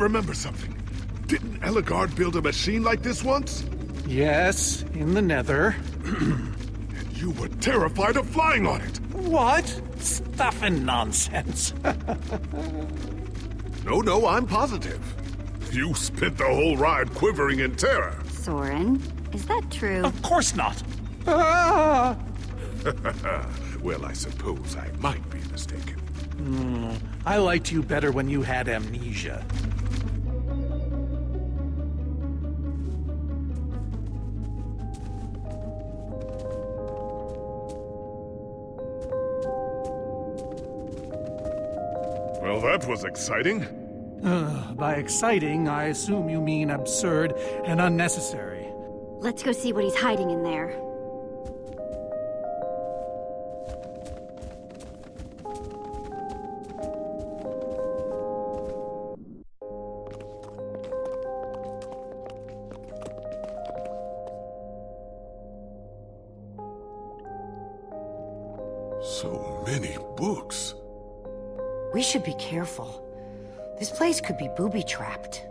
remember something. Didn't Eligard build a machine like this once? Yes, in the Nether. And you were terrified of flying on it. What? Stuff and nonsense. No, I'm positive. You spent the whole ride quivering in terror. Soren, is that true? Of course not. Ah! Well, I suppose I might be mistaken. I liked you better when you had amnesia. Well, that was exciting. By exciting, I assume you mean absurd and unnecessary. Let's go see what he's hiding in there. So many books. We should be careful. This place could be booby-trapped.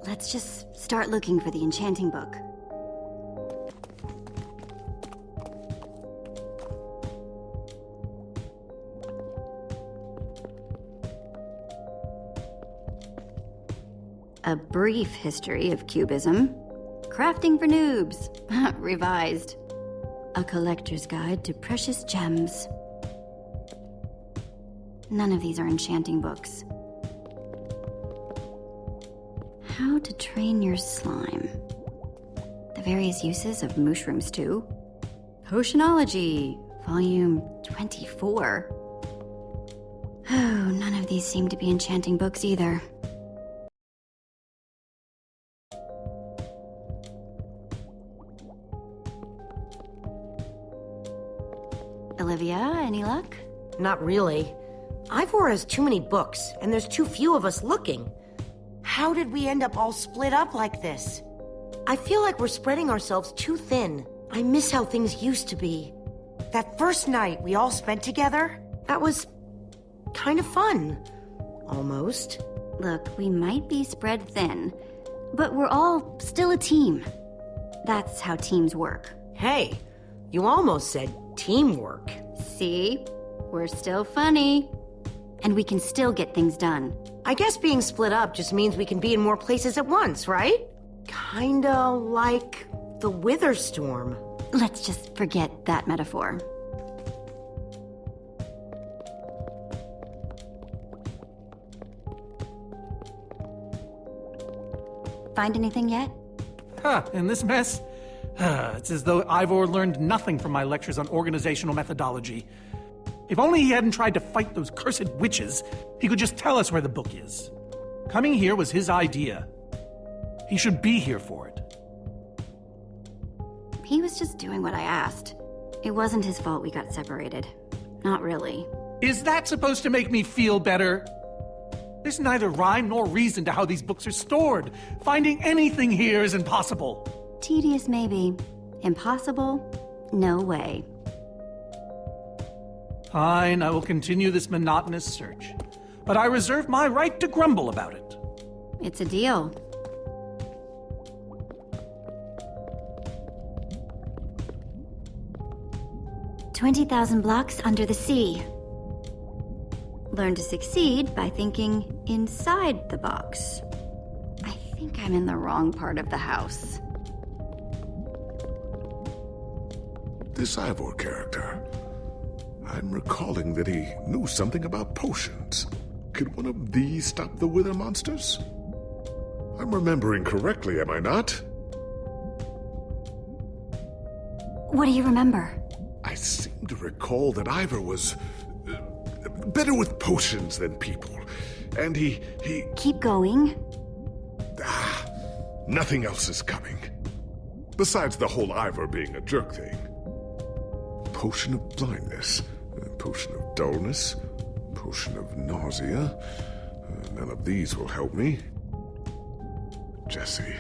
Let's just start looking for the enchanting book. A brief history of cubism. Crafting for noobs. Revised. A collector's guide to precious gems. None of these are enchanting books. How to train your slime. The various uses of mushroom stew. Potionology, volume 24. Oh, none of these seem to be enchanting books either. Olivia, any luck? Not really. Ivor has too many books, and there's too few of us looking. How did we end up all split up like this? I feel like we're spreading ourselves too thin. I miss how things used to be. That first night we all spent together, that was kind of fun. Almost. Look, we might be spread thin, but we're all still a team. That's how teams work. Hey, you almost said teamwork. See? We're still funny. And we can still get things done. I guess being split up just means we can be in more places at once, right? Kinda like the Wither Storm. Let's just forget that metaphor. Find anything yet? Huh, in this mess? It's as though Ivor learned nothing from my lectures on organizational methodology. If only he hadn't tried to fight those cursed witches, he could just tell us where the book is. Coming here was his idea. He should be here for it. He was just doing what I asked. It wasn't his fault we got separated. Not really. Is that supposed to make me feel better? There's neither rhyme nor reason to how these books are stored. Finding anything here is impossible. Tedious, maybe. Impossible? No way. Fine, I will continue this monotonous search. But I reserve my right to grumble about it. It's a deal. "20,000 blocks under the sea. Learn to succeed by thinking inside the box." I think I'm in the wrong part of the house. This Ivor character. I'm recalling that he knew something about potions. Could one of these stop the wither monsters? I'm remembering correctly, am I not? What do you remember? I seem to recall that Ivor was better with potions than people. And he... Keep going. Nothing else is coming. Besides the whole Ivor being a jerk thing. Potion of blindness, potion of dullness, potion of nausea. None of these will help me. Jesse,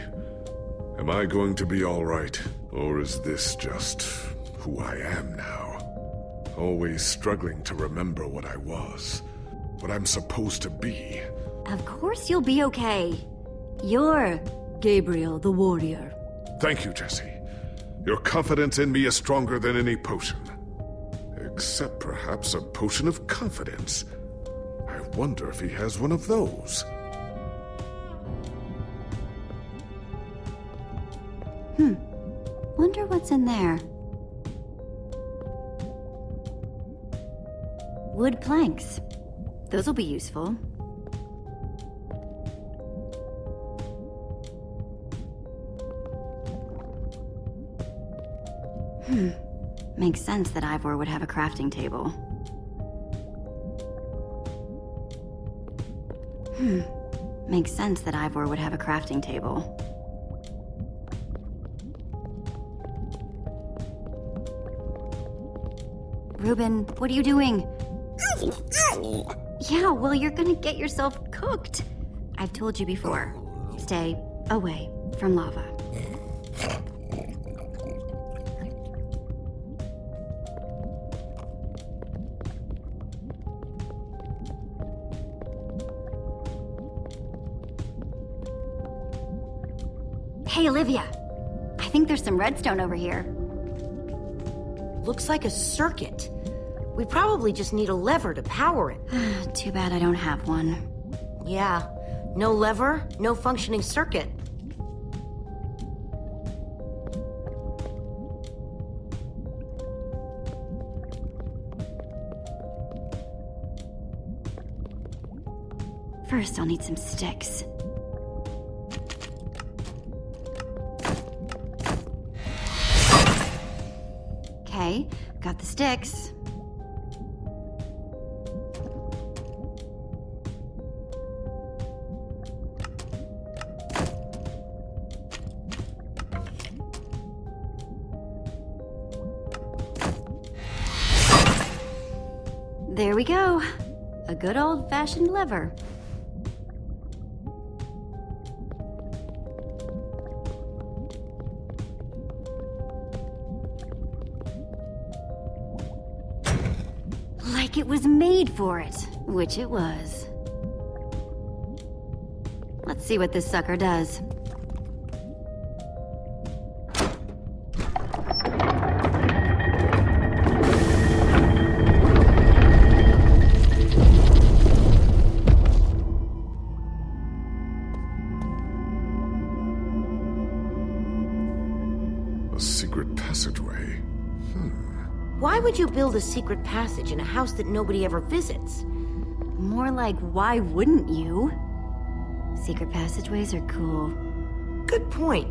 am I going to be all right? Or is this just who I am now? Always struggling to remember what I was, what I'm supposed to be. Of course you'll be okay. You're Gabriel the warrior. Thank you, Jesse. Your confidence in me is stronger than any potion. Except perhaps a potion of confidence. I wonder if he has one of those. Wonder what's in there. Wood planks. Those will be useful. Makes sense that Ivor would have a crafting table. Makes sense that Ivor would have a crafting table. Reuben, what are you doing? Yeah, well, you're gonna get yourself cooked. I've told you before. Stay away from lava. Hey, Olivia. I think there's some redstone over here. Looks like a circuit. We probably just need a lever to power it. Too bad I don't have one. Yeah, no lever, no functioning circuit. First, I'll need some sticks. Okay, got the sticks. There we go. A good old-fashioned lever. Like it was made for it, which it was. Let's see what this sucker does. A secret passageway. Why would you build a secret passage in a house that nobody ever visits? More like, why wouldn't you? Secret passageways are cool. Good point.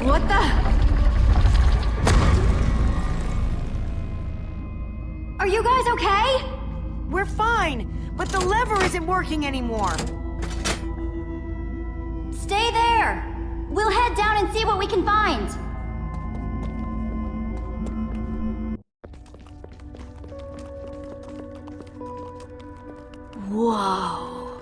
What the? Are you guys okay? We're fine, but the lever isn't working anymore. Stay there! We'll head down and see what we can find. Whoa.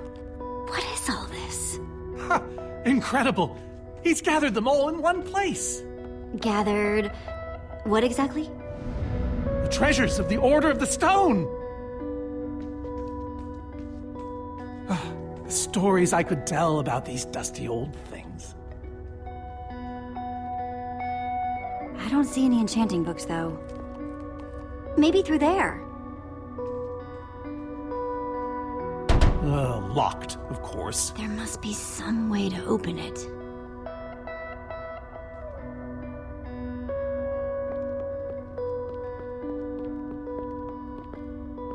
What is all this? Ha! Incredible! He's gathered them all in one place. Gathered... what exactly? The treasures of the Order of the Stone. The stories I could tell about these dusty old things. I don't see any enchanting books, though. Maybe through there. Locked, of course. There must be some way to open it.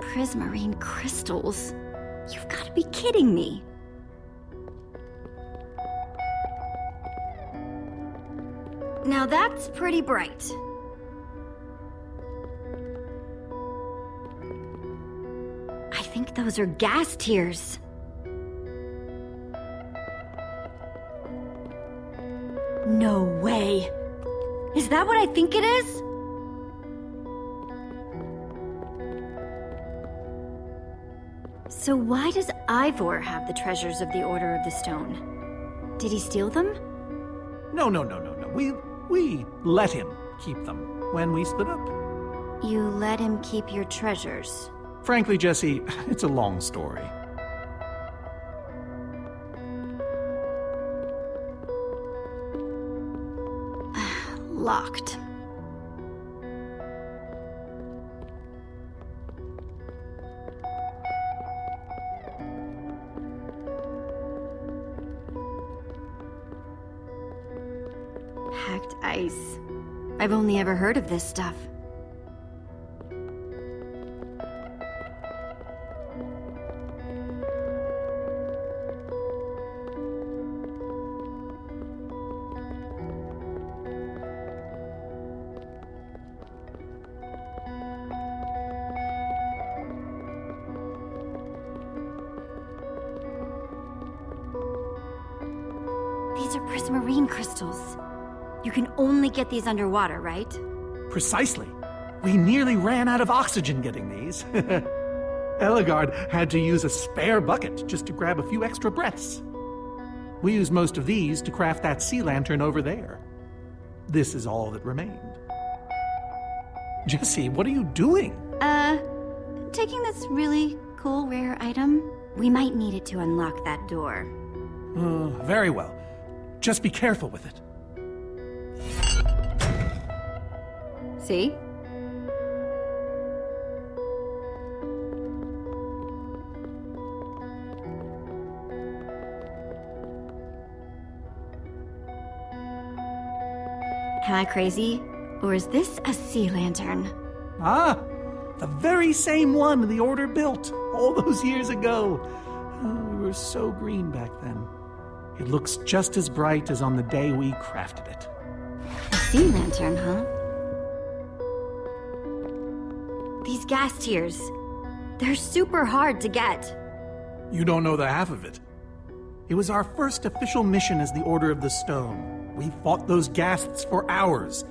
Prismarine crystals? You've got to be kidding me. Now that's pretty bright. I think those are gas tears. No way. Is that what I think it is? So why does Ivor have the treasures of the Order of the Stone? Did he steal them? No. We let him keep them when we split up. You let him keep your treasures. Frankly, Jesse, it's a long story. Locked. Packed ice. I've only ever heard of this stuff. These are prismarine crystals. You can only get these underwater, right? Precisely. We nearly ran out of oxygen getting these. Eligard had to use a spare bucket just to grab a few extra breaths. We used most of these to craft that sea lantern over there. This is all that remained. Jesse, what are you doing? Taking this really cool rare item. We might need it to unlock that door. Very well. Just be careful with it. See? Am I crazy? Or is this a sea lantern? Ah, the very same one the Order built all those years ago. Oh, we were so green back then. It looks just as bright as on the day we crafted it. A sea lantern, huh? These gas tiers, they're super hard to get. You don't know the half of it. It was our first official mission as the Order of the Stone. We fought those ghasts for hours,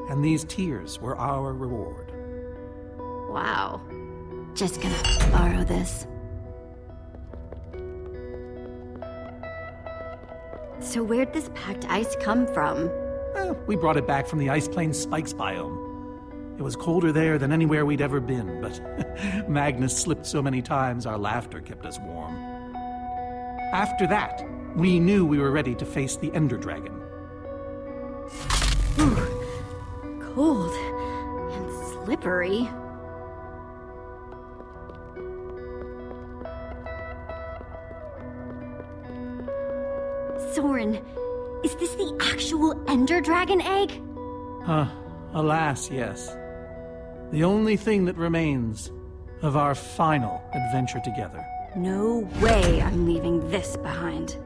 and these tears were our reward. Wow. Just gonna borrow this. So where'd this packed ice come from? We brought it back from the Ice Plains Spikes biome. It was colder there than anywhere we'd ever been, but Magnus slipped so many times our laughter kept us warm. After that, we knew we were ready to face the Ender Dragon. Cold and slippery. Soren, is this the actual Ender Dragon egg? Alas, yes. The only thing that remains of our final adventure together. No way I'm leaving this behind.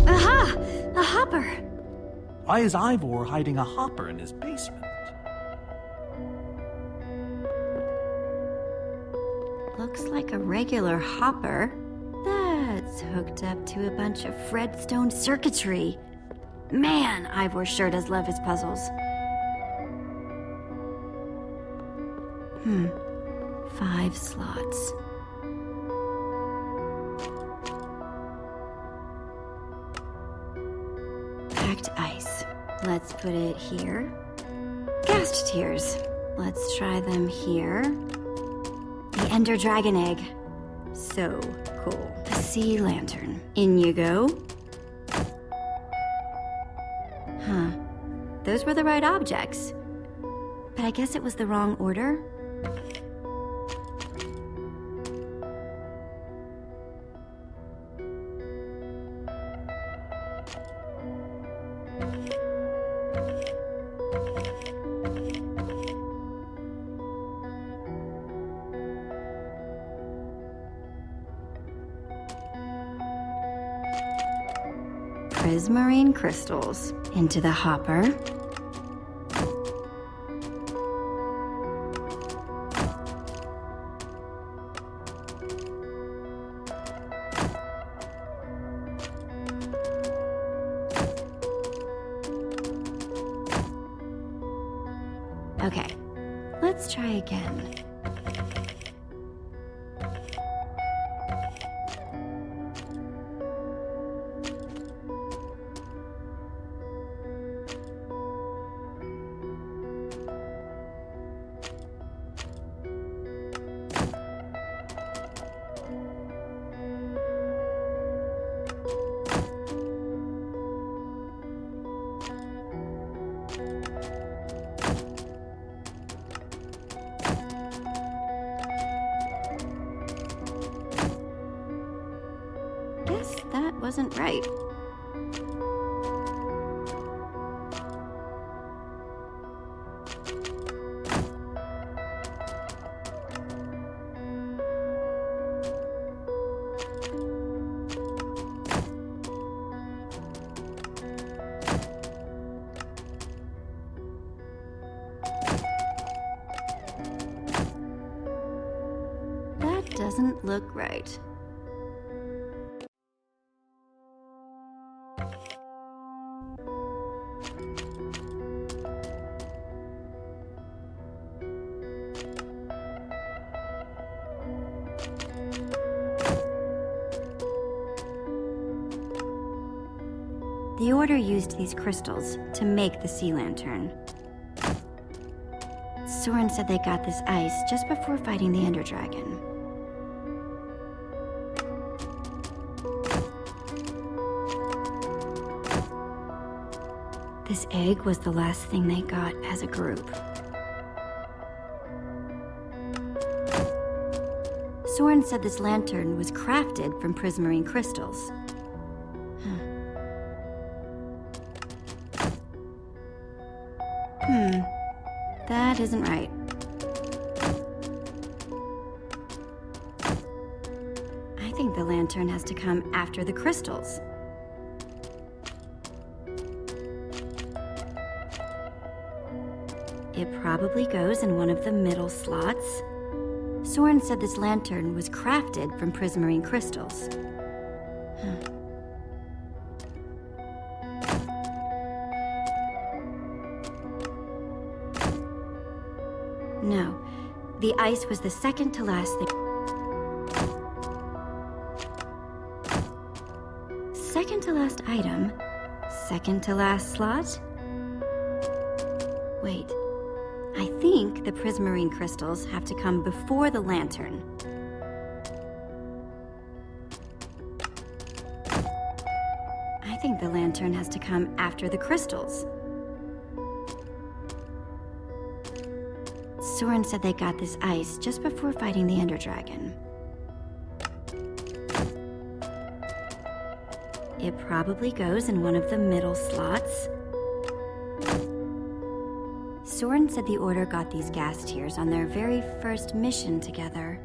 Aha! A hopper! Why is Ivor hiding a hopper in his basement? Looks like a regular hopper. That's hooked up to a bunch of Fredstone circuitry. Man, Ivor sure does love his puzzles. 5 slots. Packed ice. Let's put it here. Ghast tears. Let's try them here. The Ender Dragon egg. So cool. A sea lantern. In you go. Huh. Those were the right objects. But I guess it was the wrong order. Prismarine crystals into the hopper. Okay, let's try again. wasn't right. That doesn't look right. The Order used these crystals to make the sea lantern. Soren said they got this ice just before fighting the Ender Dragon. This egg was the last thing they got as a group. Soren said this lantern was crafted from prismarine crystals. That isn't right. I think the lantern has to come after the crystals. It probably goes in one of the middle slots. Soren said this lantern was crafted from prismarine crystals. No, the ice was the second to last thing. Second to last item? Second to last slot? Wait, I think the prismarine crystals have to come before the lantern. I think the lantern has to come after the crystals. Soren said they got this ice just before fighting the Ender Dragon. It probably goes in one of the middle slots. Soren said the Order got these gas tiers on their very first mission together.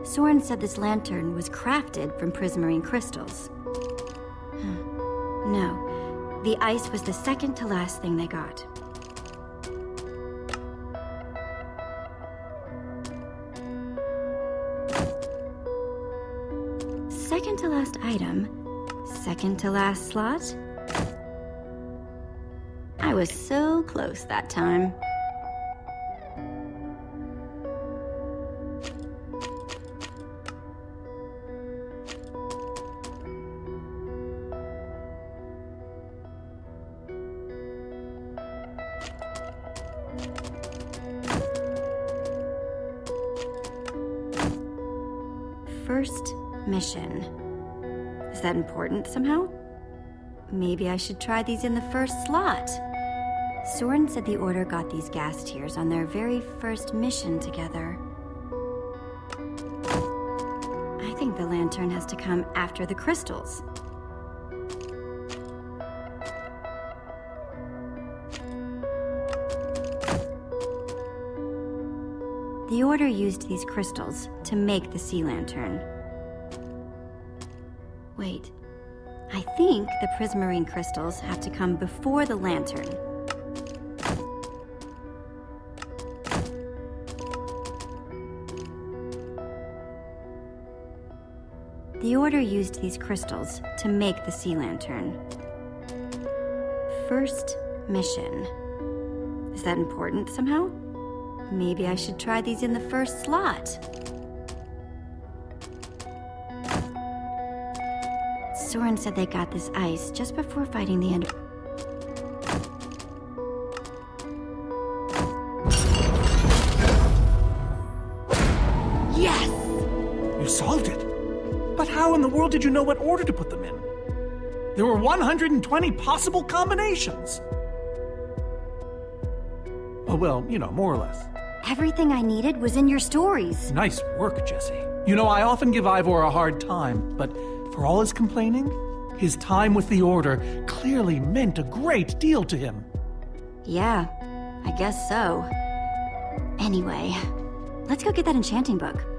Soren said this lantern was crafted from prismarine crystals. No. The ice was the second to last thing they got. Second to last item? Second to last slot? I was so close that time. First mission. Is that important somehow? Maybe I should try these in the first slot. Soren said the Order got these gas tiers on their very first mission together. I think the lantern has to come after the crystals. The Order used these crystals to make the sea lantern. Wait, I think the prismarine crystals have to come before the lantern. The Order used these crystals to make the sea lantern. First mission. Is that important somehow? Maybe I should try these in the first slot. Soren said they got this ice just before fighting the Ender. Yes! You solved it. But how in the world did you know what order to put them in? There were 120 possible combinations. Oh, well, you know, more or less. Everything I needed was in your stories. Nice work, Jesse. You know, I often give Ivor a hard time, but for all his complaining, his time with the Order clearly meant a great deal to him. Yeah, I guess so. Anyway, let's go get that enchanting book.